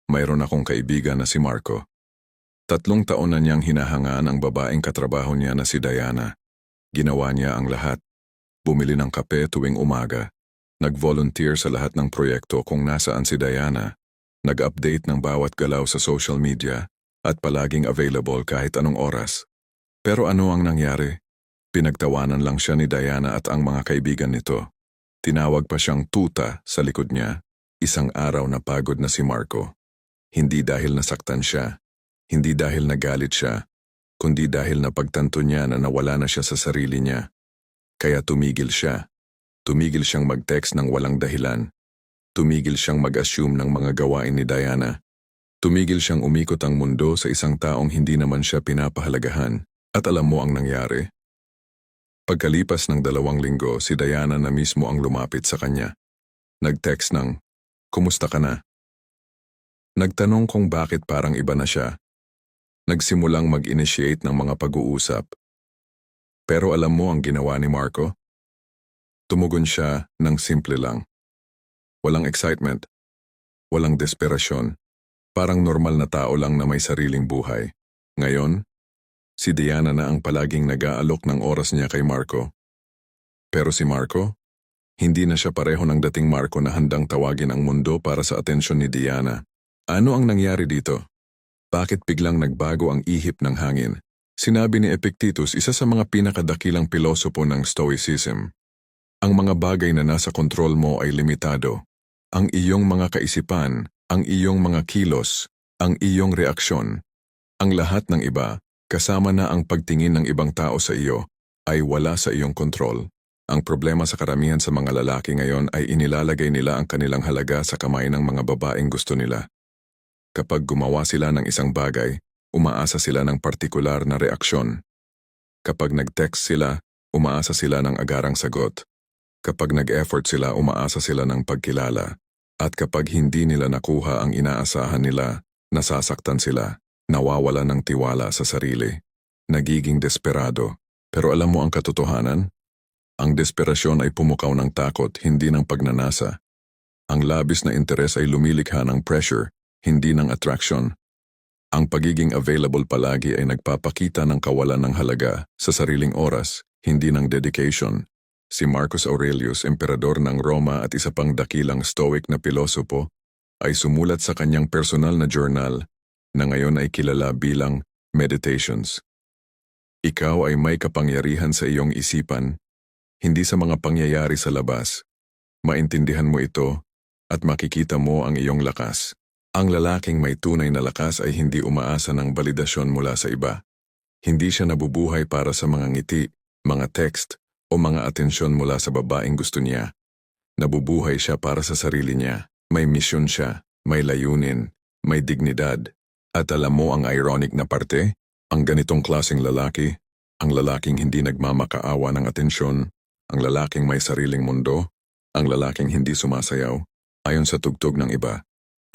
mayroon akong kaibigan na si Marco. 3 taon na niyang hinahangaan ang babaeng katrabaho niya na si Diana. Ginawa niya ang lahat. Bumili ng kape tuwing umaga. Nag-volunteer sa lahat ng proyekto kung nasaan si Diana. Nag-update ng bawat galaw sa social media at palaging available kahit anong oras. Pero ano ang nangyari? Pinagtawanan lang siya ni Diana at ang mga kaibigan nito. Tinawag pa siyang tuta sa likod niya. Isang araw na pagod na si Marco. Hindi dahil nasaktan siya. Hindi dahil nagalit siya, kundi dahil napagtanto niya na nawala na siya sa sarili niya. Kaya tumigil siya. Tumigil siyang mag-text ng walang dahilan. Tumigil siyang mag-assume ng mga gawain ni Diana. Tumigil siyang umikot ang mundo sa isang taong hindi naman siya pinapahalagahan. At alam mo ang nangyari? Pagkalipas ng 2 linggo, si Diana na mismo ang lumapit sa kanya. Nag-text ng, "Kumusta ka na?" Nagtanong kung bakit parang iba na siya. Nagsimulang mag-initiate ng mga pag-uusap. Pero alam mo ang ginawa ni Marco? Tumugon siya ng simple lang. Walang excitement, walang desperasyon, parang normal na tao lang na may sariling buhay. Ngayon, si Diana na ang palaging nag-aalok ng oras niya kay Marco. Pero si Marco? Hindi na siya pareho ng dating Marco na handang tawagin ang mundo para sa atensyon ni Diana. Ano ang nangyari dito? Bakit biglang nagbago ang ihip ng hangin? Sinabi ni Epictetus, isa sa mga pinakadakilang pilosopo ng Stoicism. Ang mga bagay na nasa kontrol mo ay limitado. Ang iyong mga kaisipan, ang iyong mga kilos, ang iyong reaksyon. Ang lahat ng iba, kasama na ang pagtingin ng ibang tao sa iyo, ay wala sa iyong kontrol. Ang problema sa karamihan sa mga lalaki ngayon ay inilalagay nila ang kanilang halaga sa kamay ng mga babaeng gusto nila. Kapag gumawa sila ng isang bagay, umaasa sila ng partikular na reaksyon. Kapag nag-text sila, umaasa sila ng agarang sagot. Kapag nag-effort sila, umaasa sila ng pagkilala. At kapag hindi nila nakuha ang inaasahan nila, nasasaktan sila, nawawala ng tiwala sa sarili, nagiging desperado. Pero alam mo ang katotohanan? Ang desperasyon ay pumukaw ng takot, hindi ng pagnanasa. Ang labis na interes ay lumilikha ng pressure, hindi ng attraction. Ang pagiging available palagi ay nagpapakita ng kawalan ng halaga sa sariling oras, hindi ng dedication. Si Marcus Aurelius, emperador ng Roma at isa pang dakilang Stoic na pilosopo, ay sumulat sa kanyang personal na journal na ngayon ay kilala bilang Meditations. Ikaw ay may kapangyarihan sa iyong isipan, hindi sa mga pangyayari sa labas. Maintindihan mo ito at makikita mo ang iyong lakas. Ang lalaking may tunay na lakas ay hindi umaasa ng balidasyon mula sa iba. Hindi siya nabubuhay para sa mga ngiti, mga text, o mga atensyon mula sa babaeng gusto niya. Nabubuhay siya para sa sarili niya. May misyon siya, may layunin, may dignidad. At alam mo ang ironic na parte? Ang ganitong klaseng lalaki, ang lalaking hindi nagmamakaawa ng atensyon, ang lalaking may sariling mundo, ang lalaking hindi sumasayaw, ayon sa tugtog ng iba,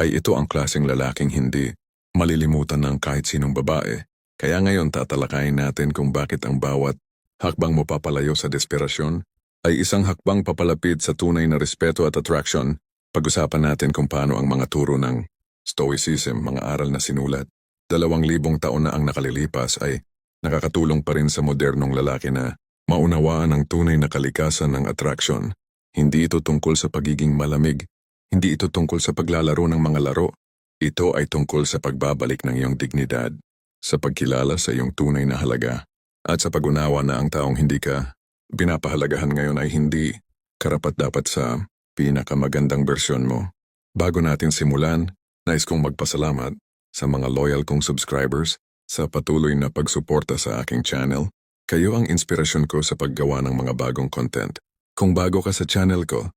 ay ito ang klaseng lalaking hindi malilimutan ng kahit sinong babae. Kaya ngayon tatalakayin natin kung bakit ang bawat hakbang mo papalayo sa desperasyon ay isang hakbang papalapit sa tunay na respeto at attraction. Pag-usapan natin kung paano ang mga turo ng Stoicism, mga aral na sinulat 2,000 taon na ang nakalilipas, ay nakakatulong pa rin sa modernong lalaki na maunawaan ang tunay na kalikasan ng attraction. Hindi ito tungkol sa pagiging malamig. Hindi ito tungkol sa paglalaro ng mga laro. Ito ay tungkol sa pagbabalik ng iyong dignidad, sa pagkilala sa iyong tunay na halaga, at sa pag-unawa na ang taong hindi ka pinapahalagahan ngayon ay hindi karapat-dapat sa pinakamagandang bersyon mo. Bago natin simulan, nais kong magpasalamat sa mga loyal kong subscribers sa patuloy na pagsuporta sa aking channel. Kayo ang inspirasyon ko sa paggawa ng mga bagong content. Kung bago ka sa channel ko,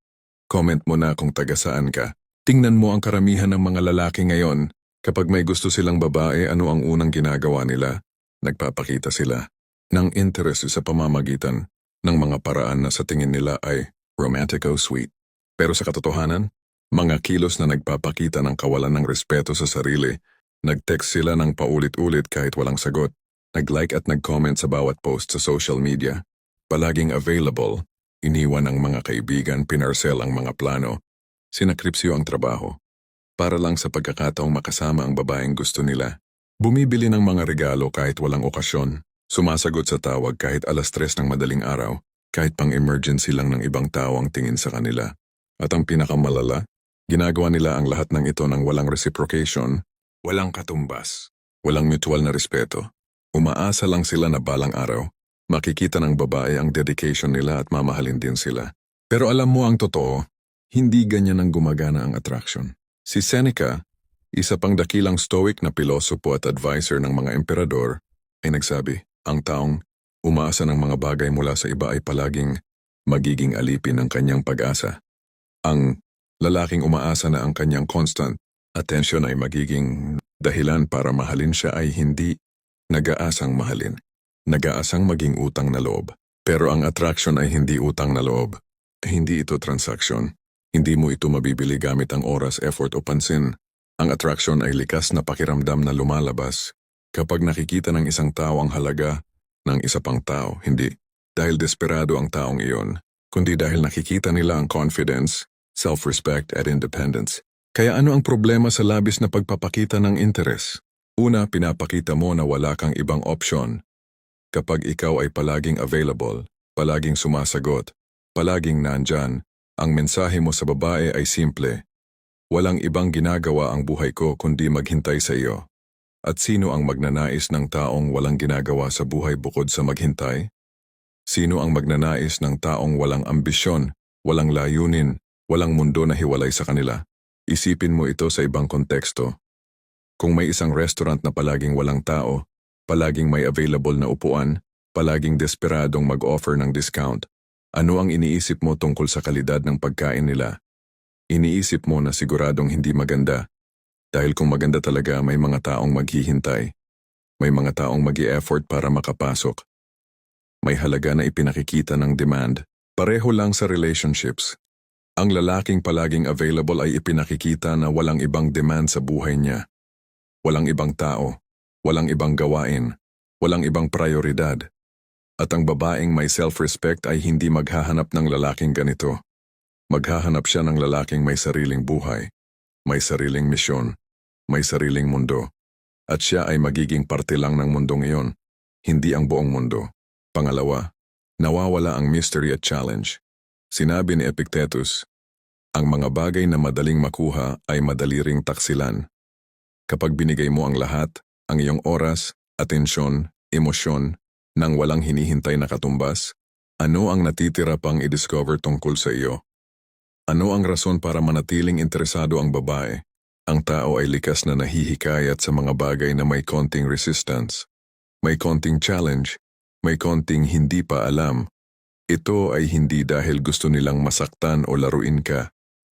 comment mo na kung taga saan ka. Tingnan mo ang karamihan ng mga lalaki ngayon. Kapag may gusto silang babae, ano ang unang ginagawa nila? Nagpapakita sila ng interest sa pamamagitan ng mga paraan na sa tingin nila ay romantic o sweet. Pero sa katotohanan, mga kilos na nagpapakita ng kawalan ng respeto sa sarili. Nag-text sila ng paulit-ulit kahit walang sagot. Nag-like at nag-comment sa bawat post sa social media. Palaging available. Iniwan ang mga kaibigan, pinarcel ang mga plano. Sinakripsyo ang trabaho. para lang sa pagkakataong makasama ang babaeng gusto nila. Bumibili ng mga regalo kahit walang okasyon, sumasagot sa tawag kahit 3:00 ng madaling araw, kahit pang-emergency lang ng ibang tao ang tingin sa kanila. At ang pinakamalala, ginagawa nila ang lahat ng ito ng walang reciprocation, walang katumbas, walang mutual na respeto. Umaasa lang sila na balang araw, makikita ng babae ang dedication nila at mamahalin din sila. Pero alam mo ang totoo, hindi ganyan ang gumagana ang attraction. Si Seneca, isa pang dakilang stoic na pilosopo at advisor ng mga emperador, ay nagsabi, ang taong umaasa ng mga bagay mula sa iba ay palaging magiging alipin ng kanyang pag-asa. Ang lalaking umaasa na ang kanyang constant attention ay magiging dahilan para mahalin siya ay hindi nag-aasang mahalin. Nag-aasang maging utang na loob. Pero ang attraction ay hindi utang na loob. Hindi ito transaction. Hindi mo ito mabibili gamit ang oras, effort o pansin. Ang attraction ay likas na pakiramdam na lumalabas kapag nakikita ng isang tao ang halaga ng isa pang tao. Hindi dahil desperado ang taong iyon, kundi dahil nakikita nila ang confidence, self-respect at independence. Kaya ano ang problema sa labis na pagpapakita ng interes? Una, pinapakita mo na wala kang ibang option. Kapag ikaw ay palaging available, palaging sumasagot, palaging nandyan, ang mensahe mo sa babae ay simple. Walang ibang ginagawa ang buhay ko kundi maghintay sa iyo. At sino ang magnanais ng taong walang ginagawa sa buhay bukod sa maghintay? Sino ang magnanais ng taong walang ambisyon, walang layunin, walang mundo na hiwalay sa kanila? Isipin mo ito sa ibang konteksto. Kung may isang restaurant na palaging walang tao, palaging may available na upuan, palaging desperadong mag-offer ng discount, ano ang iniisip mo tungkol sa kalidad ng pagkain nila? Iniisip mo na siguradong hindi maganda. Dahil kung maganda talaga, may mga taong maghihintay. May mga taong mag-i-effort para makapasok. May halaga na ipinakikita ng demand. Pareho lang sa relationships. Ang lalaking palaging available ay ipinakikita na walang ibang demand sa buhay niya. Walang ibang tao. Walang ibang gawain. Walang ibang prioridad. At ang babaeng may self-respect ay hindi maghahanap ng lalaking ganito. Maghahanap siya ng lalaking may sariling buhay, may sariling misyon, may sariling mundo. At siya ay magiging parte lang ng mundong iyon, hindi ang buong mundo. Pangalawa, nawawala ang mystery at challenge. Sinabi ni Epictetus, ang mga bagay na madaling makuha ay madali ring taksilan. Kapag binigay mo ang lahat, ang iyong oras, atensyon, emosyon, nang walang hinihintay na katumbas, ano ang natitira pang i-discover tungkol sa iyo? Ano ang rason para manatiling interesado ang babae? Ang tao ay likas na nahihikayat sa mga bagay na may konting resistance, may konting challenge, may konting hindi pa alam. Ito ay hindi dahil gusto nilang masaktan o laruin ka.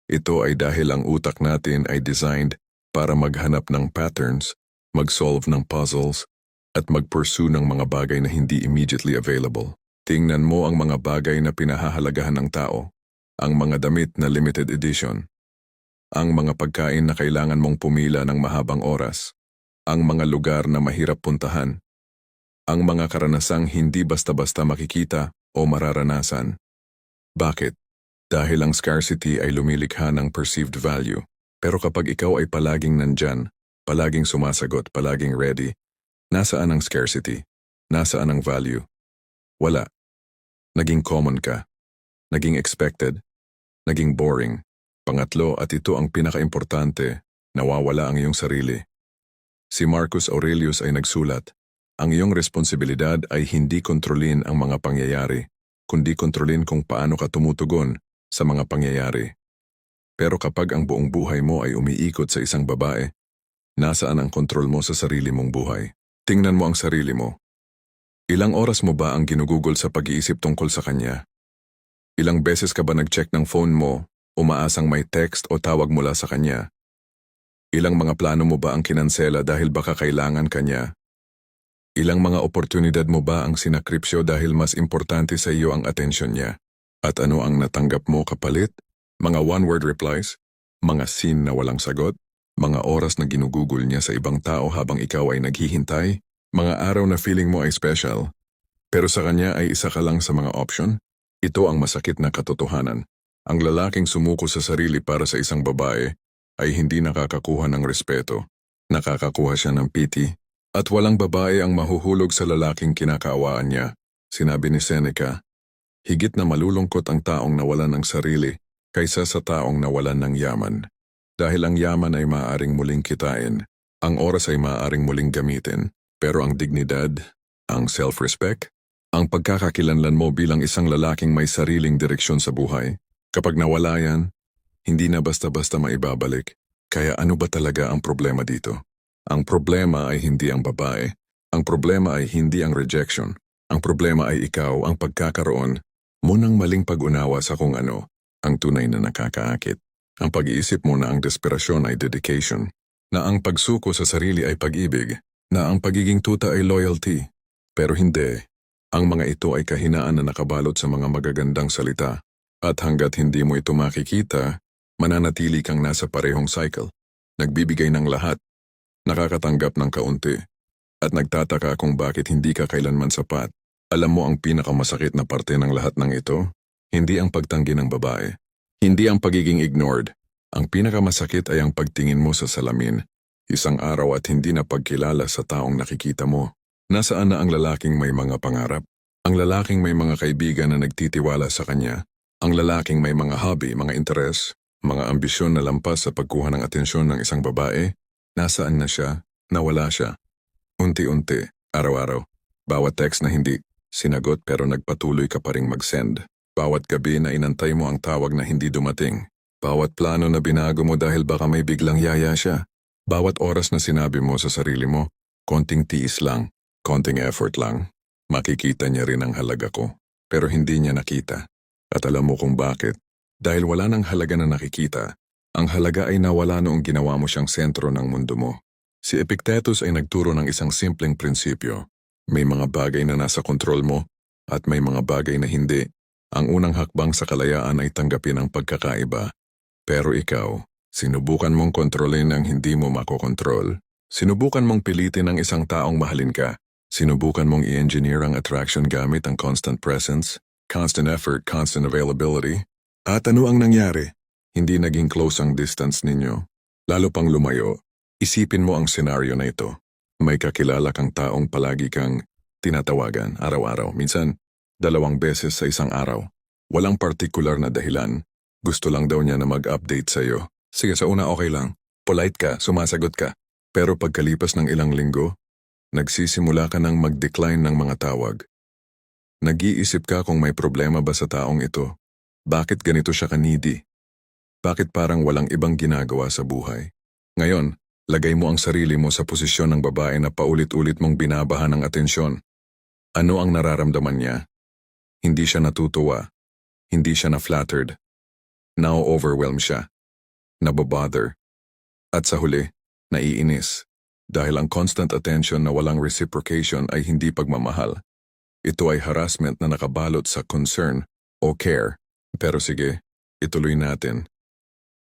Ito ay dahil ang utak natin ay designed para maghanap ng patterns, mag-solve ng puzzles, at mag-pursue ng mga bagay na hindi immediately available. Tingnan mo ang mga bagay na pinahahalagahan ng tao, ang mga damit na limited edition, ang mga pagkain na kailangan mong pumila ng mahabang oras, ang mga lugar na mahirap puntahan, ang mga karanasang hindi basta-basta makikita o mararanasan. Bakit? Dahil ang scarcity ay lumilikha ng perceived value. Pero kapag ikaw ay palaging nandyan, palaging sumasagot, palaging ready, nasaan ang scarcity? Nasaan ang value? Wala. Naging common ka. Naging expected. Naging boring. Pangatlo, at ito ang pinakaimportante, nawawala ang iyong sarili. Si Marcus Aurelius ay nagsulat, ang iyong responsibilidad ay hindi kontrolin ang mga pangyayari, kundi kontrolin kung paano ka tumutugon sa mga pangyayari. Pero kapag ang buong buhay mo ay umiikot sa isang babae, nasaan ang kontrol mo sa sarili mong buhay? Tingnan mo ang sarili mo. Ilang oras mo ba ang ginugugol sa pag-iisip tungkol sa kanya? Ilang beses ka ba nag-check ng phone mo, umaasang may text o tawag mula sa kanya? Ilang mga plano mo ba ang kinansela dahil baka kailangan kanya? Ilang mga oportunidad mo ba ang sinakripsyo dahil mas importante sa iyo ang atensyon niya? At ano ang natanggap mo kapalit? Mga one-word replies? Mga scene na walang sagot? Mga oras na ginugugol niya sa ibang tao habang ikaw ay naghihintay? Mga araw na feeling mo ay special, pero sa kanya ay isa ka lang sa mga option? Ito ang masakit na katotohanan. Ang lalaking sumuko sa sarili para sa isang babae ay hindi nakakakuha ng respeto. Nakakakuha siya ng pity. At walang babae ang mahuhulog sa lalaking kinakaawaan niya. Sinabi ni Seneca, higit na malulungkot ang taong nawalan ng sarili kaysa sa taong nawalan ng yaman. Dahil ang yaman ay maaaring muling kitain, ang oras ay maaaring muling gamitin, pero ang dignidad, ang self-respect, ang pagkakakilanlan mo bilang isang lalaking may sariling direksyon sa buhay, kapag nawala yan, hindi na basta-basta maibabalik. Kaya ano ba talaga ang problema dito? Ang problema ay hindi ang babae. Ang problema ay hindi ang rejection. Ang problema ay ikaw ang pagkakaroon mo ng maling pag-unawa sa kung ano ang tunay na nakakaakit. Ang pag-iisip mo na ang desperasyon ay dedication, na ang pagsuko sa sarili ay pag-ibig, na ang pagiging tuta ay loyalty. Pero hindi. Ang mga ito ay kahinaan na nakabalot sa mga magagandang salita. At hanggat hindi mo ito makikita, mananatili kang nasa parehong cycle. Nagbibigay ng lahat, nakakatanggap ng kaunti, at nagtataka kung bakit hindi ka kailanman sapat. Alam mo ang pinakamasakit na parte ng lahat ng ito? Hindi ang pagtanggi ng babae. Hindi ang pagiging ignored. Ang pinakamasakit ay ang pagtingin mo sa salamin. Isang araw at hindi na pagkilala sa taong nakikita mo. Nasaan na ang lalaking may mga pangarap? Ang lalaking may mga kaibigan na nagtitiwala sa kanya? Ang lalaking may mga hobby, mga interes, mga ambisyon na lampas sa pagkuha ng atensyon ng isang babae? Nasaan na siya? Nawala siya. Unti-unti, araw-araw. Bawat text na hindi sinagot pero nagpatuloy ka pa ring mag-send. Bawat gabi na inantay mo ang tawag na hindi dumating. Bawat plano na binago mo dahil baka may biglang yaya siya. Bawat oras na sinabi mo sa sarili mo, konting tiis lang, konting effort lang. Makikita niya rin ang halaga ko. Pero hindi niya nakita. At alam mo kung bakit? Dahil wala nang halaga na nakikita. Ang halaga ay nawala noong ginawa mo siyang sentro ng mundo mo. Si Epictetus ay nagturo ng isang simpleng prinsipyo. May mga bagay na nasa kontrol mo at may mga bagay na hindi. Ang unang hakbang sa kalayaan ay tanggapin ang pagkakaiba. Pero ikaw, sinubukan mong kontrolin ang hindi mo makokontrol. Sinubukan mong pilitin ang isang taong mahalin ka. Sinubukan mong i-engineer ang attraction gamit ang constant presence, constant effort, constant availability. At ano ang nangyari? Hindi naging close ang distance ninyo. Lalo pang lumayo. Isipin mo ang senaryo na ito. May kakilala kang taong palagi kang tinatawagan araw-araw. Minsan, 2 beses sa isang araw. Walang partikular na dahilan. Gusto lang daw niya na mag-update sa'yo. Sige, sa una okay lang. Polite ka, sumasagot ka. Pero pagkalipas ng ilang linggo, nagsisimula ka ng mag-decline ng mga tawag. Nag-iisip ka kung may problema ba sa taong ito. Bakit ganito siya ka-needy? Bakit parang walang ibang ginagawa sa buhay? Ngayon, lagay mo ang sarili mo sa posisyon ng babae na paulit-ulit mong binabahan ng atensyon. Ano ang nararamdaman niya? Hindi siya natutuwa. Hindi siya na-flattered. Na-overwhelm siya. Nababother. At sa huli, naiinis. Dahil ang constant attention na walang reciprocation ay hindi pagmamahal. Ito ay harassment na nakabalot sa concern o care. Pero sige, ituloy natin.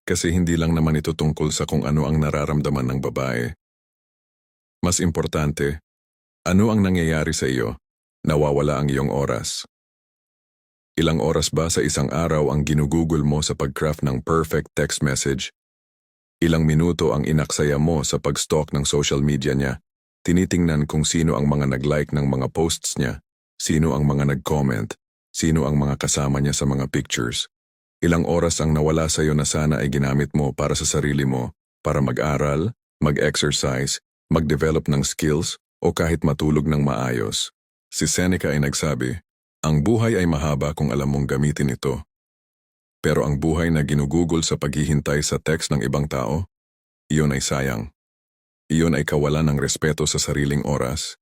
Kasi hindi lang naman ito tungkol sa kung ano ang nararamdaman ng babae. Mas importante, ano ang nangyayari sa iyo? Nawawala ang iyong oras. Ilang oras ba sa isang araw ang ginugugol mo sa pag-craft ng perfect text message? Ilang minuto ang inaksaya mo sa pag-stalk ng social media niya? Tinitingnan kung sino ang mga nag-like ng mga posts niya, sino ang mga nag-comment, sino ang mga kasama niya sa mga pictures. Ilang oras ang nawala sa iyo na sana ay ginamit mo para sa sarili mo, para mag-aral, mag-exercise, mag-develop ng skills, o kahit matulog ng maayos. Si Seneca ay nagsabi, ang buhay ay mahaba kung alam mong gamitin ito. Pero ang buhay na ginugugol sa paghihintay sa text ng ibang tao, iyon ay sayang. Iyon ay kawalan ng respeto sa sariling oras.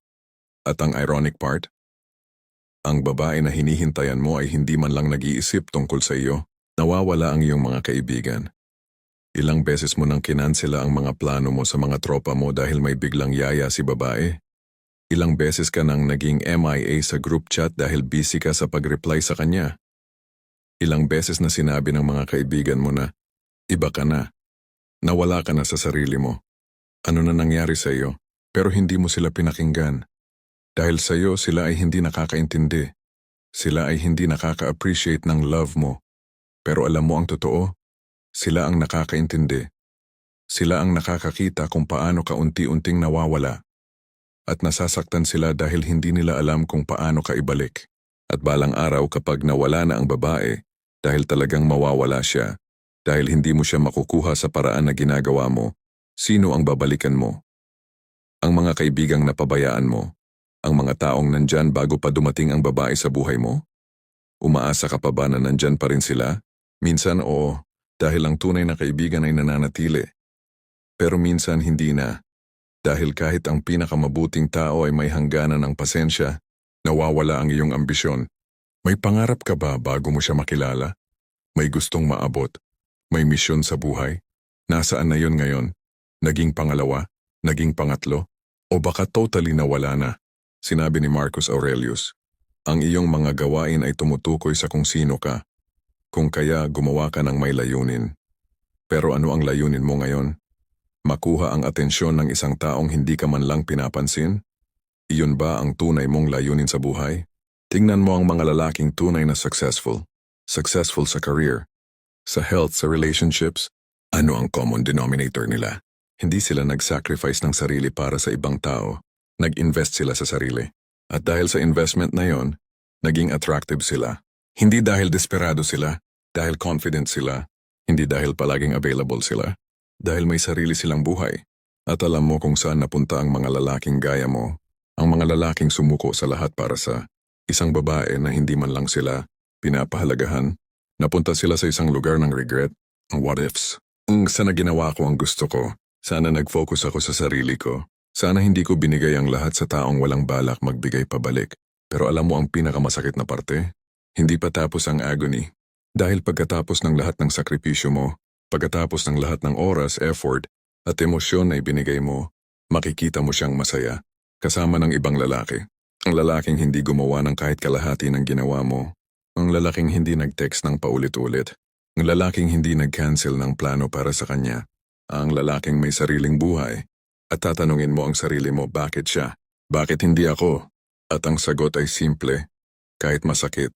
At ang ironic part, ang babae na hinihintayan mo ay hindi man lang nag-iisip tungkol sa iyo. Nawawala ang iyong mga kaibigan. Ilang beses mo nang kinansela ang mga plano mo sa mga tropa mo dahil may biglang yaya si babae. Ilang beses ka nang naging MIA sa group chat dahil busy ka sa pag-reply sa kanya. Ilang beses na sinabi ng mga kaibigan mo na, iba ka na. Nawala ka na sa sarili mo. Ano na nangyari sa iyo? Pero hindi mo sila pinakinggan. Dahil sa iyo sila ay hindi nakakaintindi. Sila ay hindi nakaka-appreciate ng love mo. Pero alam mo ang totoo, sila ang nakakaintindi. Sila ang nakakakita kung paano ka unti-unting nawawala. At nasasaktan sila dahil hindi nila alam kung paano ka ibalik. At balang araw kapag nawala na ang babae, dahil talagang mawawala siya, dahil hindi mo siya makukuha sa paraan na ginagawa mo, sino ang babalikan mo? Ang mga kaibigang napabayaan mo? Ang mga taong nandyan bago pa dumating ang babae sa buhay mo? Umaasa ka pa ba na nandyan pa rin sila? Minsan oo, dahil ang tunay na kaibigan ay nananatili. Pero minsan hindi na. Dahil kahit ang pinakamabuting tao ay may hangganan ng pasensya, nawawala ang iyong ambisyon. May pangarap ka ba bago mo siya makilala? May gustong maabot? May misyon sa buhay? Nasaan na yun ngayon? Naging pangalawa? Naging pangatlo? O baka totally nawala na? Sinabi ni Marcus Aurelius, ang iyong mga gawain ay tumutukoy sa kung sino ka. Kung kaya gumawa ka ng may layunin. Pero ano ang layunin mo ngayon? Makuha ang atensyon ng isang taong hindi ka man lang pinapansin? Iyon ba ang tunay mong layunin sa buhay? Tingnan mo ang mga lalaking tunay na successful. Successful sa career, sa health, sa relationships. Ano ang common denominator nila? Hindi sila nag-sacrifice ng sarili para sa ibang tao. Nag-invest sila sa sarili. At dahil sa investment na yon, naging attractive sila. Hindi dahil desperado sila, dahil confident sila, hindi dahil palaging available sila. Dahil may sarili silang buhay. At alam mo kung saan napunta ang mga lalaking gaya mo. Ang mga lalaking sumuko sa lahat para sa isang babae na hindi man lang sila pinapahalagahan. Napunta sila sa isang lugar ng regret, ang what ifs. Sana ginawa ko ang gusto ko. Sana nag-focus ako sa sarili ko. Sana hindi ko binigay ang lahat sa taong walang balak magbigay pabalik. Pero alam mo ang pinakamasakit na parte? Hindi pa tapos ang agony. Dahil pagkatapos ng lahat ng sakripisyo mo, pagkatapos ng lahat ng oras, effort, at emosyon na ibinigay mo, makikita mo siyang masaya, kasama ng ibang lalaki. Ang lalaking hindi gumawa ng kahit kalahati ng ginawa mo. Ang lalaking hindi nag-text ng paulit-ulit. Ang lalaking hindi nag-cancel ng plano para sa kanya. Ang lalaking may sariling buhay. At tatanungin mo ang sarili mo, bakit siya? Bakit hindi ako? At ang sagot ay simple, kahit masakit.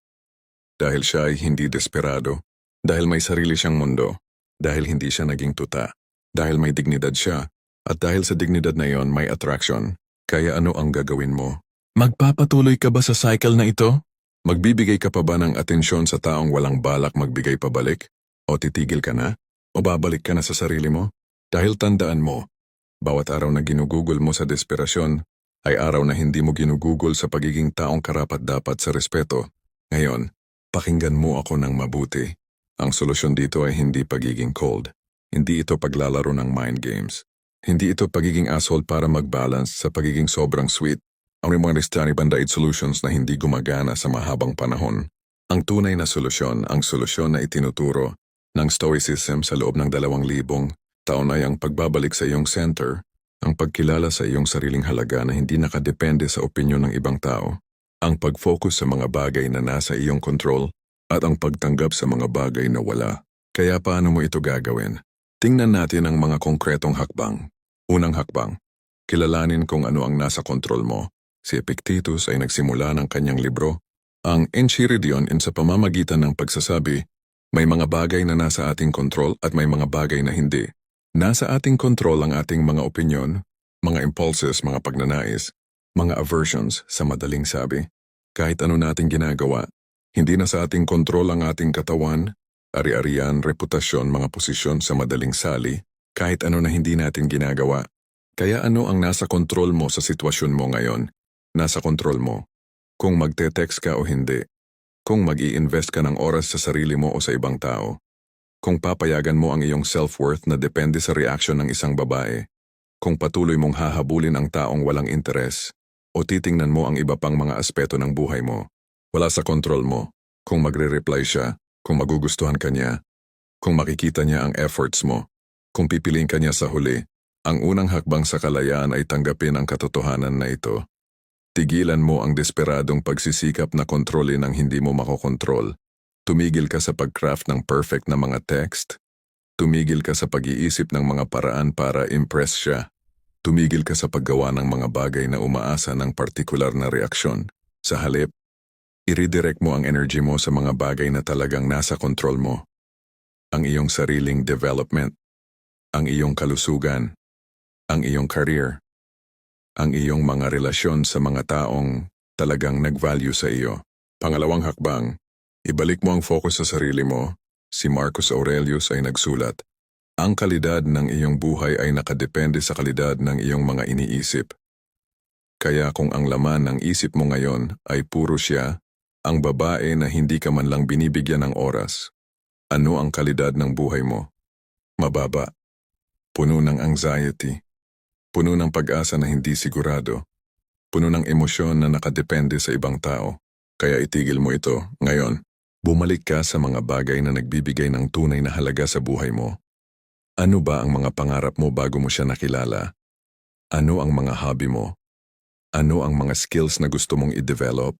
Dahil siya ay hindi desperado. Dahil may sarili siyang mundo. Dahil hindi siya naging tuta. Dahil may dignidad siya. At dahil sa dignidad na yon may attraction. Kaya ano ang gagawin mo? Magpapatuloy ka ba sa cycle na ito? Magbibigay ka pa ba ng atensyon sa taong walang balak magbigay pabalik? O titigil ka na? O babalik ka na sa sarili mo? Dahil tandaan mo, bawat araw na ginugugol mo sa desperasyon, ay araw na hindi mo ginugugol sa pagiging taong karapat-dapat sa respeto. Ngayon, pakinggan mo ako ng mabuti. Ang solusyon dito ay hindi pagiging cold. Hindi ito paglalaro ng mind games. Hindi ito pagiging asshole para mag-balance sa pagiging sobrang sweet. Ang mga Ristani Band-Aid solutions na hindi gumagana sa mahabang panahon. Ang tunay na solusyon, ang solusyon na itinuturo ng Stoicism sa loob ng 2,000 taon ay ang pagbabalik sa iyong center, ang pagkilala sa iyong sariling halaga na hindi nakadepende sa opinyon ng ibang tao, ang pag-focus sa mga bagay na nasa iyong control, at ang pagtanggap sa mga bagay na wala. Kaya paano mo ito gagawin? Tingnan natin ang mga konkretong hakbang. Unang hakbang, kilalanin kung ano ang nasa kontrol mo. Si Epictetus ay nagsimula ng kanyang libro, ang Enchiridion sa pamamagitan ng pagsasabi, may mga bagay na nasa ating kontrol at may mga bagay na hindi. Nasa ating kontrol ang ating mga opinyon, mga impulses, mga pagnanais, mga aversions sa madaling sabi. Kahit ano nating ginagawa, hindi na sa ating kontrol ang ating katawan, ari-arian, reputasyon, mga posisyon sa madaling sali, kahit ano na hindi natin ginagawa. Kaya ano ang nasa kontrol mo sa sitwasyon mo ngayon? Nasa kontrol mo. Kung magte-text ka o hindi. Kung mag-i-invest ka ng oras sa sarili mo o sa ibang tao. Kung papayagan mo ang iyong self-worth na depende sa reaksyon ng isang babae. Kung patuloy mong hahabulin ang taong walang interes. O titingnan mo ang iba pang mga aspeto ng buhay mo. Wala sa kontrol mo. Kung magre-reply siya, kung magugustuhan ka niya, kung makikita niya ang efforts mo, kung pipiliin ka niya sa huli, ang unang hakbang sa kalayaan ay tanggapin ang katotohanan na ito. Tigilan mo ang desperadong pagsisikap na kontrolin ang hindi mo makokontrol. Tumigil ka sa pag-craft ng perfect na mga text. Tumigil ka sa pag-iisip ng mga paraan para impress siya. Tumigil ka sa paggawa ng mga bagay na umaasa ng partikular na reaksyon. Sa halip, i-redirect mo ang energy mo sa mga bagay na talagang nasa kontrol mo. Ang iyong sariling development. ang iyong kalusugan, ang iyong career, ang iyong mga relasyon sa mga taong talagang nag-value sa iyo. Pangalawang hakbang, ibalik mo ang focus sa sarili mo. Si Marcus Aurelius ay nagsulat, ang kalidad ng iyong buhay ay nakadepende sa kalidad ng iyong mga iniisip. Kaya kung ang laman ng isip mo ngayon ay puro siya, ang babae na hindi ka man lang binibigyan ng oras, ano ang kalidad ng buhay mo? Mababa, puno ng anxiety, puno ng pag-asa na hindi sigurado, puno ng emosyon na nakadepende sa ibang tao. Kaya itigil mo ito ngayon. Bumalik ka sa mga bagay na nagbibigay ng tunay na halaga sa buhay mo. Ano ba ang mga pangarap mo bago mo siya nakilala? Ano ang mga hobby mo? Ano ang mga skills na gusto mong i-develop?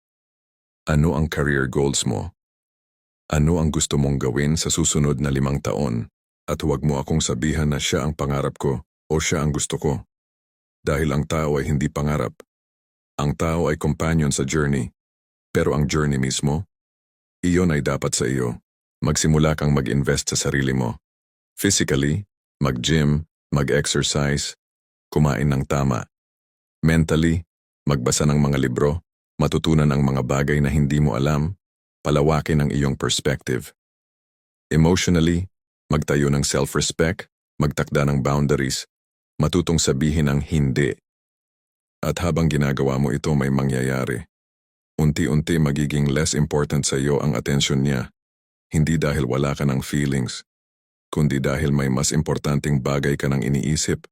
Ano ang career goals mo? Ano ang gusto mong gawin sa susunod na 5 taon? At huwag mo akong sabihan na siya ang pangarap ko o siya ang gusto ko. Dahil ang tao ay hindi pangarap. Ang tao ay companion sa journey. Pero ang journey mismo, iyon ay dapat sa iyo. Magsimula kang mag-invest sa sarili mo. Physically, mag-gym, mag-exercise, kumain ng tama. Mentally, magbasa ng mga libro, matutunan ang mga bagay na hindi mo alam, palawakin ang iyong perspective. Emotionally, magtayo ng self-respect, magtakda ng boundaries, matutong sabihin ang hindi. At habang ginagawa mo ito may mangyayari. Unti-unti magiging less important sa iyo ang atensyon niya, hindi dahil wala ka ng feelings, kundi dahil may mas importanteng bagay ka nang iniisip.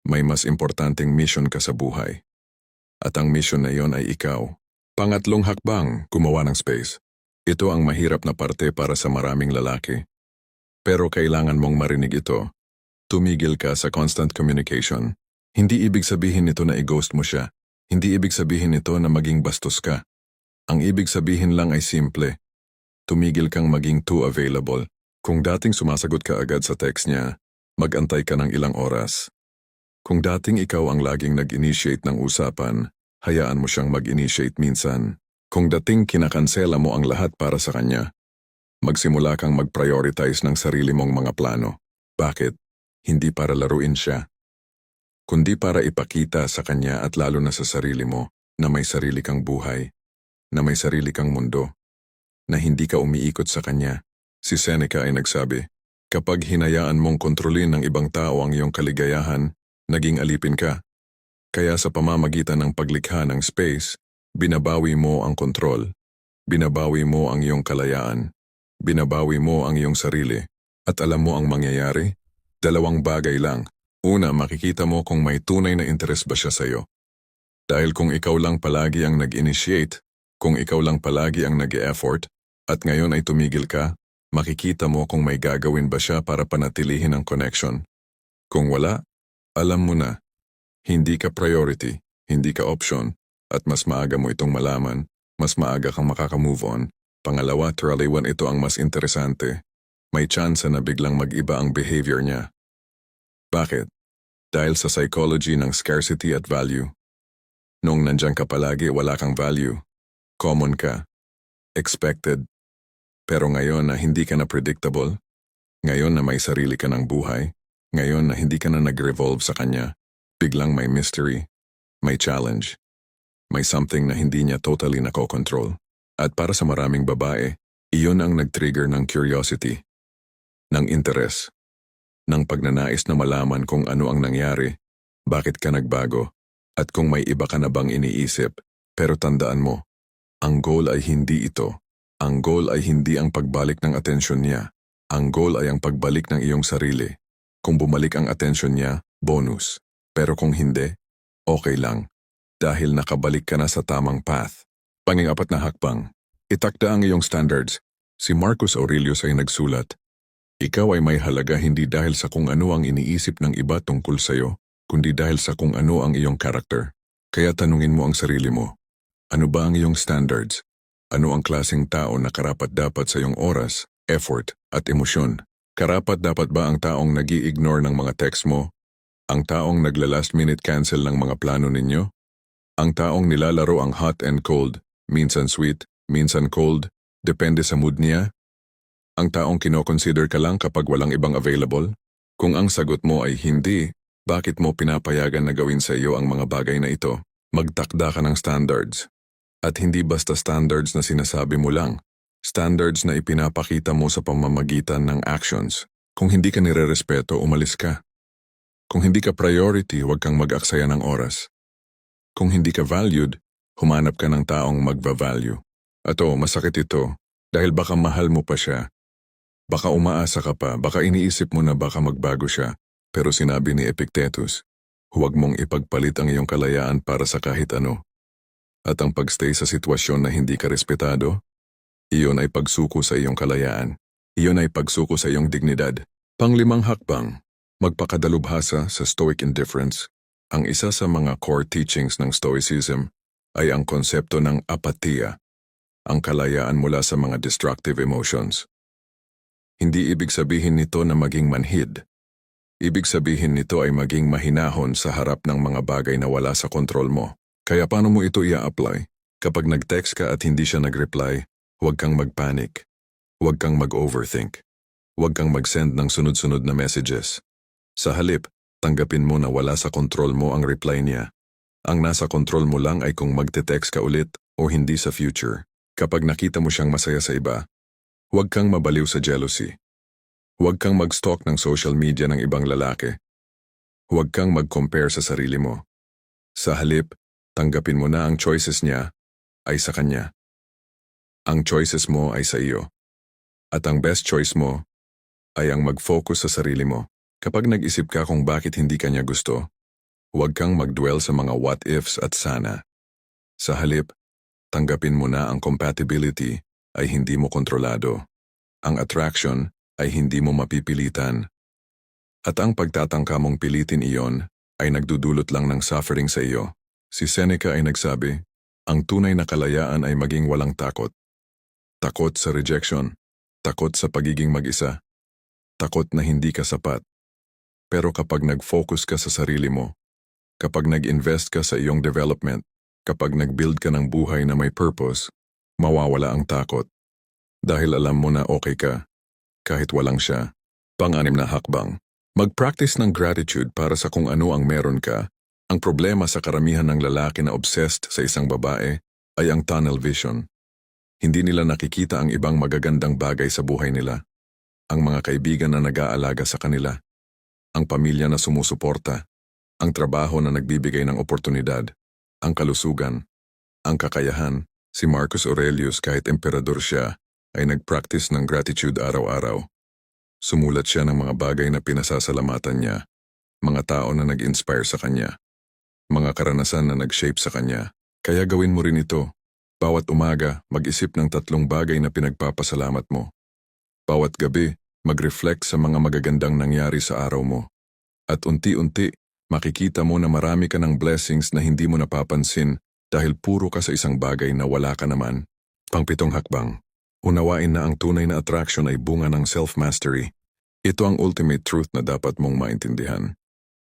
May mas importanteng mission ka sa buhay. At ang mission na iyon ay ikaw. Pangatlong hakbang, gumawa ng space. Ito ang mahirap na parte para sa maraming lalaki. Pero kailangan mong marinig ito. Tumigil ka sa constant communication. Hindi ibig sabihin nito na i-ghost mo siya. Hindi ibig sabihin nito na maging bastos ka. Ang ibig sabihin lang ay simple. Tumigil kang maging too available. Kung dating sumasagot ka agad sa text niya, mag-antay ka ng ilang oras. Kung dating ikaw ang laging nag-initiate ng usapan, hayaan mo siyang mag-initiate minsan. Kung dating kinakansela mo ang lahat para sa kanya, magsimula kang mag-prioritize ng sarili mong mga plano. Bakit? Hindi para laruin siya, kundi para ipakita sa kanya at lalo na sa sarili mo na may sarili kang buhay, na may sarili kang mundo, na hindi ka umiikot sa kanya. Si Seneca ay nagsabi, kapag hinayaan mong kontrolin ng ibang tao ang iyong kaligayahan, naging alipin ka. Kaya sa pamamagitan ng paglikha ng space, binabawi mo ang kontrol, binabawi mo ang iyong kalayaan, binabawi mo ang iyong sarili. At alam mo ang mangyayari? 2 bagay lang. Una, makikita mo kung may tunay na interes ba siya sa'yo. Dahil kung ikaw lang palagi ang nag-initiate, kung ikaw lang palagi ang nag-e-effort, at ngayon ay tumigil ka, makikita mo kung may gagawin ba siya para panatilihin ang connection. Kung wala, alam mo na, hindi ka priority, hindi ka option, at mas maaga mo itong malaman, mas maaga kang makaka-move on. Pangalawa, Traliwan, ito ang mas interesante. May chance na biglang mag-iba ang behavior niya. Bakit? Dahil sa psychology ng scarcity at value. Noong nandyan ka palagi, wala kang value. Common ka. Expected. Pero ngayon na hindi ka na predictable, ngayon na may sarili ka ng buhay, ngayon na hindi ka na nag-revolve sa kanya, biglang may mystery, may challenge, may something na hindi niya totally nakokontrol. At para sa maraming babae, iyon ang nag-trigger ng curiosity, ng interes, ng pagnanais na malaman kung ano ang nangyari, bakit ka nagbago, at kung may iba ka na bang iniisip. Pero tandaan mo, ang goal ay hindi ito. Ang goal ay hindi ang pagbalik ng atensyon niya. Ang goal ay ang pagbalik ng iyong sarili. Kung bumalik ang atensyon niya, bonus. Pero kung hindi, okay lang. Dahil nakabalik ka na sa tamang path. Pang-apat na hakbang, itakda ang iyong standards. Si Marcus Aurelius ay nagsulat, ikaw ay may halaga hindi dahil sa kung ano ang iniisip ng iba tungkol sa'yo, kundi dahil sa kung ano ang iyong character. Kaya tanungin mo ang sarili mo, ano ba ang iyong standards? Ano ang klaseng tao na karapat-dapat sa iyong oras, effort, at emosyon? Karapat-dapat ba ang taong nag-i-ignore ng mga text mo? Ang taong nagla-last minute cancel ng mga plano ninyo? Ang taong nilalaro ang hot and cold, minsan sweet, minsan cold, depende sa mood niya? Ang taong kinoconsider ka lang kapag walang ibang available? Kung ang sagot mo ay hindi, bakit mo pinapayagan na gawin sa iyo ang mga bagay na ito? Magtakda ka ng standards. At hindi basta standards na sinasabi mo lang. Standards na ipinapakita mo sa pamamagitan ng actions. Kung hindi ka nirerespeto, umalis ka. Kung hindi ka priority, huwag kang mag-aksaya ng oras. Kung hindi ka valued, humanap ka ng taong magva-value. At masakit ito dahil baka mahal mo pa siya. Baka umaasa ka pa, baka iniisip mo na baka magbago siya. Pero sinabi ni Epictetus, huwag mong ipagpalit ang iyong kalayaan para sa kahit ano. At ang pagstay sa sitwasyon na hindi ka respetado, iyon ay pagsuko sa iyong kalayaan. Iyon ay pagsuko sa iyong dignidad. Panglimang hakbang, magpakadalubhasa sa Stoic indifference. Ang isa sa mga core teachings ng Stoicism ay ang konsepto ng apatia, ang kalayaan mula sa mga destructive emotions. Hindi ibig sabihin nito na maging manhid. Ibig sabihin nito ay maging mahinahon sa harap ng mga bagay na wala sa kontrol mo. Kaya paano mo ito i-apply? Kapag nag-text ka at hindi siya nag-reply, huwag kang mag-panic. Huwag kang mag-overthink. Huwag kang mag-send ng sunod-sunod na messages. Sa halip, tanggapin mo na wala sa kontrol mo ang reply niya. Ang nasa kontrol mo lang ay kung magte-text ka ulit o hindi sa future. Kapag nakita mo siyang masaya sa iba, huwag kang mabaliw sa jealousy. Huwag kang mag-stalk ng social media ng ibang lalaki. Huwag kang mag-compare sa sarili mo. Sa halip, tanggapin mo na ang choices niya ay sa kanya. Ang choices mo ay sa iyo. At ang best choice mo ay ang mag-focus sa sarili mo. Kapag nag-isip ka kung bakit hindi kanya gusto, huwag kang mag-dwell sa mga what-ifs at sana. Sa halip, tanggapin mo na ang compatibility ay hindi mo kontrolado. Ang attraction ay hindi mo mapipilitan. At ang pagtatangka mong pilitin iyon ay nagdudulot lang ng suffering sa iyo. Si Seneca ay nagsabi, ang tunay na kalayaan ay maging walang takot. Takot sa rejection. Takot sa pagiging mag-isa. Takot na hindi ka sapat. Pero kapag nag-focus ka sa sarili mo, kapag nag-invest ka sa iyong development, kapag nag-build ka ng buhay na may purpose, mawawala ang takot. Dahil alam mo na okay ka, kahit walang siya. Pang-anim na hakbang, mag-practice ng gratitude para sa kung ano ang meron ka. Ang problema sa karamihan ng lalaki na obsessed sa isang babae ay ang tunnel vision. Hindi nila nakikita ang ibang magagandang bagay sa buhay nila. Ang mga kaibigan na nag-aalaga sa kanila. Ang pamilya na sumusuporta. Ang trabaho na nagbibigay ng oportunidad. Ang kalusugan. Ang kakayahan. Si Marcus Aurelius kahit emperador siya ay nag-practice ng gratitude araw-araw. Sumulat siya ng mga bagay na pinasasalamatan niya. Mga tao na nag-inspire sa kanya. Mga karanasan na nag-shape sa kanya. Kaya gawin mo rin ito. Bawat umaga, mag-isip ng 3 bagay na pinagpapasalamat mo. Bawat gabi, mag-reflect sa mga magagandang nangyari sa araw mo. At unti-unti, makikita mo na marami ka ng blessings na hindi mo napapansin dahil puro ka sa isang bagay na wala ka naman. Pang-7 hakbang, unawain na ang tunay na attraction ay bunga ng self-mastery. Ito ang ultimate truth na dapat mong maintindihan.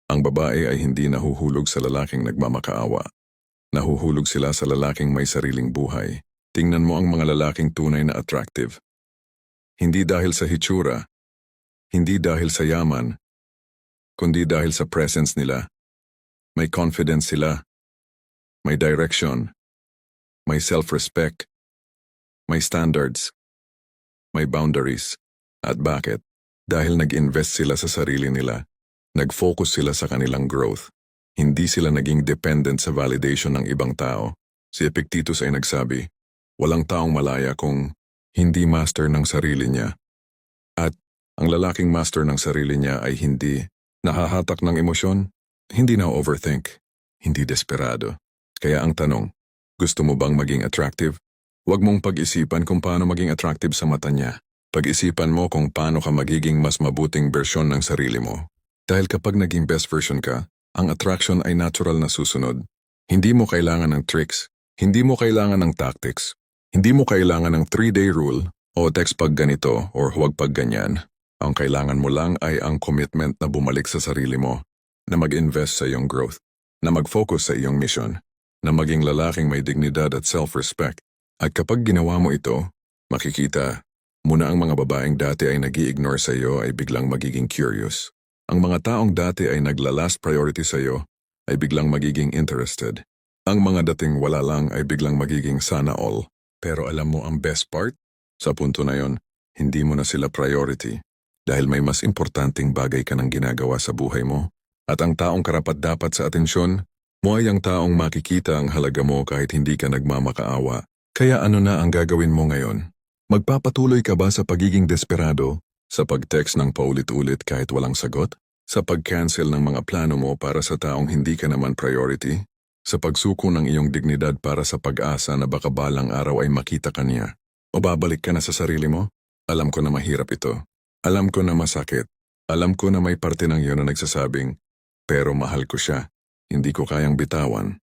Ang babae ay hindi nahuhulog sa lalaking nagmamakaawa. Nahuhulog sila sa lalaking may sariling buhay. Tingnan mo ang mga lalaking tunay na attractive. Hindi dahil sa hitsura, hindi dahil sa yaman, kundi dahil sa presence nila. May confidence sila, may direction, may self-respect, may standards, may boundaries. At bakit? Dahil nag-invest sila sa sarili nila. Nag-focus sila sa kanilang growth. Hindi sila naging dependent sa validation ng ibang tao. Si Epictetus ay nagsabi, walang taong malaya kung hindi master ng sarili niya. At ang lalaking master ng sarili niya ay hindi nahahatak ng emosyon, hindi na-overthink, hindi desperado. Kaya ang tanong, gusto mo bang maging attractive? Huwag mong pag-isipan kung paano maging attractive sa mata niya. Pag-isipan mo kung paano ka magiging mas mabuting bersyon ng sarili mo. Dahil kapag naging best version ka, ang attraction ay natural na susunod. Hindi mo kailangan ng tricks, hindi mo kailangan ng tactics, hindi mo kailangan ng 3-day rule o text pag ganito or huwag pag ganyan. Ang kailangan mo lang ay ang commitment na bumalik sa sarili mo, na mag-invest sa iyong growth, na mag-focus sa iyong mission, na maging lalaking may dignidad at self-respect. At kapag ginawa mo ito, makikita mo na ang mga babaeng dati ay nag-i-ignore sa iyo ay biglang magiging curious. Ang mga taong dati ay nagla-last priority sa iyo ay biglang magiging interested. Ang mga dating wala lang ay biglang magiging sana all. Pero alam mo ang best part? Sa punto na yon, hindi mo na sila priority dahil may mas importanteng bagay ka nang ginagawa sa buhay mo. At ang taong karapat-dapat sa atensyon mo ay ang taong makikita ang halaga mo kahit hindi ka nagmamakaawa. Kaya ano na ang gagawin mo ngayon? Magpapatuloy ka ba sa pagiging desperado? Sa pag-text ng paulit-ulit kahit walang sagot? Sa pag-cancel ng mga plano mo para sa taong hindi ka naman priority? Sa pagsuko ng iyong dignidad para sa pag-asa na baka balang araw ay makita ka niya? O babalik ka na sa sarili mo? Alam ko na mahirap ito. Alam ko na masakit. Alam ko na may parte ng iyo na nagsasabing, pero mahal ko siya. Hindi ko kayang bitawan.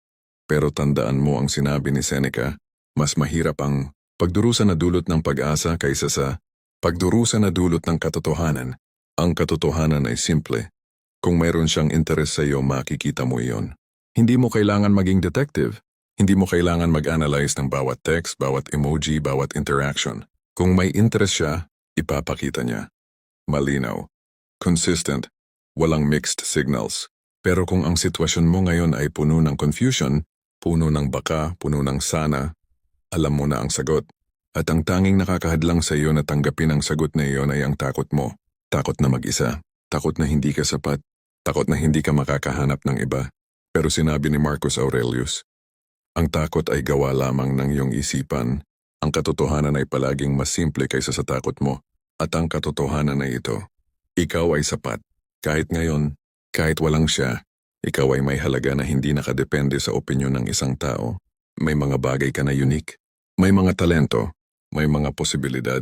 Pero tandaan mo ang sinabi ni Seneca, mas mahirap ang pagdurusa na dulot ng pag-asa kaysa sa pagdurusa na dulot ng katotohanan. Ang katotohanan ay simple. Kung mayroon siyang interes sa iyo, makikita mo iyon. Hindi mo kailangan maging detective. Hindi mo kailangan mag-analyze ng bawat text, bawat emoji, bawat interaction. Kung may interest siya, ipapakita niya. Malinaw. Consistent. Walang mixed signals. Pero kung ang sitwasyon mo ngayon ay puno ng confusion, puno ng baka, puno ng sana, alam mo na ang sagot. At ang tanging nakakahadlang sa iyo na tanggapin ang sagot na iyon ay ang takot mo. Takot na mag-isa. Takot na hindi ka sapat. Takot na hindi ka makakahanap ng iba. Pero sinabi ni Marcus Aurelius, ang takot ay gawa lamang ng iyong isipan. Ang katotohanan ay palaging mas simple kaysa sa takot mo. At ang katotohanan ay ito. Ikaw ay sapat. Kahit ngayon, kahit walang siya, ikaw ay may halaga na hindi nakadepende sa opinyon ng isang tao. May mga bagay ka na unique. May mga talento. May mga posibilidad.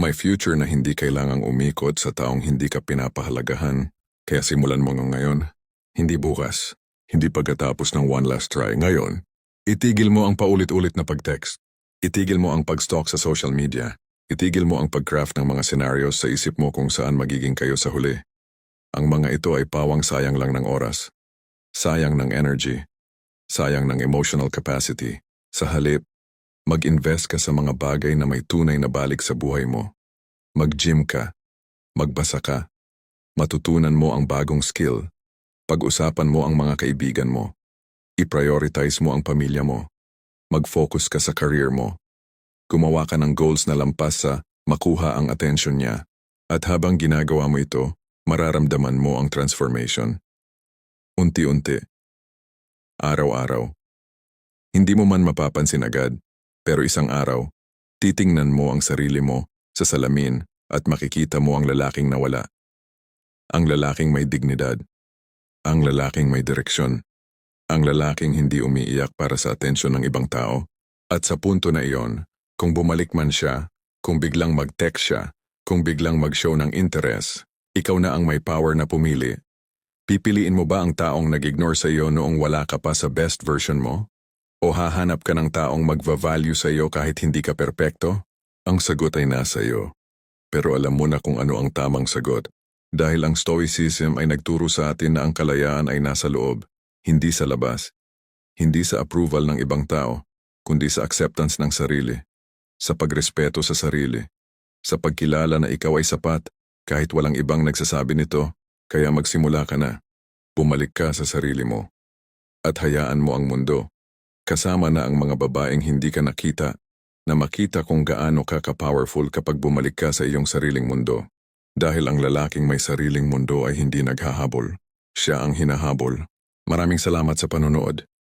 May future na hindi kailangang umikot sa taong hindi ka pinapahalagahan. Kaya simulan mo ngayon. Hindi bukas. Hindi pagkatapos ng one last try. Ngayon, itigil mo ang paulit-ulit na pag-text. Itigil mo ang pag-stalk sa social media. Itigil mo ang pag-craft ng mga scenarios sa isip mo kung saan magiging kayo sa huli. Ang mga ito ay pawang sayang lang ng oras. Sayang ng energy. Sayang ng emotional capacity. Sa halip, mag-invest ka sa mga bagay na may tunay na balik sa buhay mo. Mag-gym ka. Magbasa ka. Matutunan mo ang bagong skill. Pag-usapan mo ang mga kaibigan mo. I-prioritize mo ang pamilya mo. Mag-focus ka sa career mo. Gumawa ka ng goals na lampas sa makuha ang attention niya. At habang ginagawa mo ito, mararamdaman mo ang transformation. Unti-unti. Araw-araw. Hindi mo man mapapansin agad, pero isang araw, titingnan mo ang sarili mo sa salamin at makikita mo ang lalaking nawala. Ang lalaking may dignidad. Ang lalaking may direksyon. Ang lalaking hindi umiiyak para sa atensyon ng ibang tao. At sa punto na iyon, kung bumalik man siya, kung biglang mag-text siya, kung biglang mag-show ng interest, ikaw na ang may power na pumili. Pipiliin mo ba ang taong nag-ignore sa iyo noong wala ka pa sa best version mo? O hahanap ka ng taong magva-value sa iyo kahit hindi ka perpekto? Ang sagot ay nasa iyo. Pero alam mo na kung ano ang tamang sagot. Dahil ang Stoicism ay nagturo sa atin na ang kalayaan ay nasa loob, hindi sa labas. Hindi sa approval ng ibang tao, kundi sa acceptance ng sarili. Sa pagrespeto sa sarili. Sa pagkilala na ikaw ay sapat, kahit walang ibang nagsasabi nito, kaya magsimula ka na. Bumalik ka sa sarili mo. At hayaan mo ang mundo. Kasama na ang mga babaeng hindi ka nakita, na makita kung gaano ka ka-powerful kapag bumalik ka sa iyong sariling mundo. Dahil ang lalaking may sariling mundo ay hindi naghahabol. Siya ang hinahabol. Maraming salamat sa panonood.